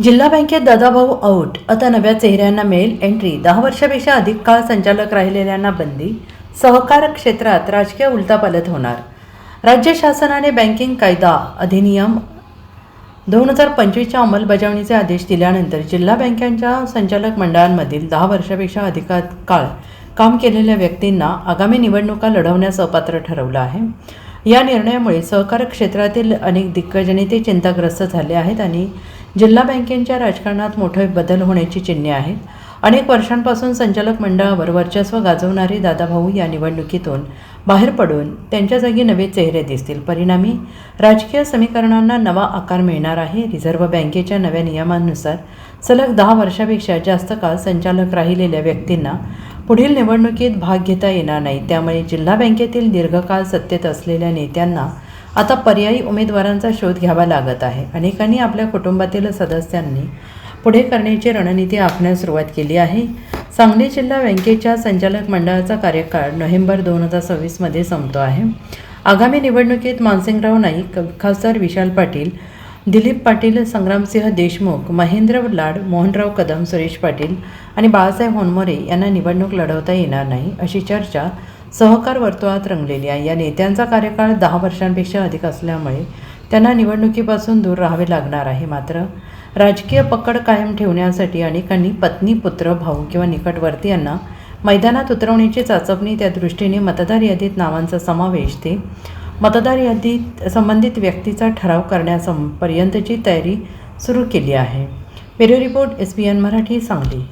जिल्हा बँकेत दादाभाऊ आऊट. आता नव्या चेहऱ्यांना मिळेल एंट्री. 10 वर्षापेक्षा अधिक काळ संचालक राहिलेल्यांना बंदी. सहकार क्षेत्रात राजकीय उलथापालथ होणार. राज्य शासनाने बँकिंग कायदा अधिनियम 2025च्या अंमलबजावणीचे आदेश दिल्यानंतर जिल्हा बँकांच्या संचालक मंडळांमधील 10 वर्षापेक्षा अधिक काळ काम केलेल्या व्यक्तींना आगामी निवडणुका लढवण्यास अपात्र ठरवलं आहे. या निर्णयामुळे सहकार क्षेत्रातील अनेक दिग्गज नेते चिंताग्रस्त झाले आहेत आणि जिल्हा बँकेच्या राजकारणात मोठे बदल होण्याची चिन्हे आहेत. अनेक वर्षांपासून संचालक मंडळावर वर्चस्व गाजवणारे दादाभाऊ या निवडणुकीतून बाहेर पडून त्यांच्या जागी नवे चेहरे दिसतील. परिणामी राजकीय समीकरणांना नवा आकार मिळणार आहे. रिझर्व्ह बँकेच्या नव्या नियमांनुसार सलग 10 वर्षापेक्षा जास्त काळ संचालक राहिलेल्या व्यक्तींना पुढील निवडणुकीत भाग घेता येणार नाही. त्यामुळे जिल्हा बँकेतील दीर्घकाळ सत्तेत असलेल्या नेत्यांना आता पर्यायी उमेदवारांचा शोध घ्यावा लागत आहे. अनेकांनी आपल्या कुटुंबातील सदस्यांनी पुढे करण्याची रणनीती आखण्यास सुरुवात केली आहे. सांगली जिल्हा बँकेच्या संचालक मंडळाचा कार्यकाळ नोव्हेंबर 2026मध्ये संपतो आहे. आगामी निवडणुकीत मानसिंगराव नाईक, खासदार विशाल पाटील, दिलीप पाटील, संग्रामसिंह देशमुख, महेंद्र लाड, मोहनराव कदम, सुरेश पाटील आणि बाळासाहेब होनमोरे यांना निवडणूक लढवता येणार नाही अशी चर्चा सहकार वर्तुळात रंगलेली आहे. या नेत्यांचा कार्यकाळ 10 वर्षांपेक्षा अधिक असल्यामुळे त्यांना निवडणुकीपासून दूर राहावे लागणार आहे. मात्र राजकीय पकड कायम ठेवण्यासाठी अनेकांनी पत्नी, पुत्र, भाऊ किंवा निकटवर्ती यांना मैदानात उतरवण्याची चाचपणी, त्या दृष्टीने मतदार यादीत नावांचा समावेश ते मतदार यादीत संबंधित व्यक्तीचा ठराव करण्यापर्यंतची तयारी सुरू केली आहे. Bureau report, SBN Marathi, Sangli.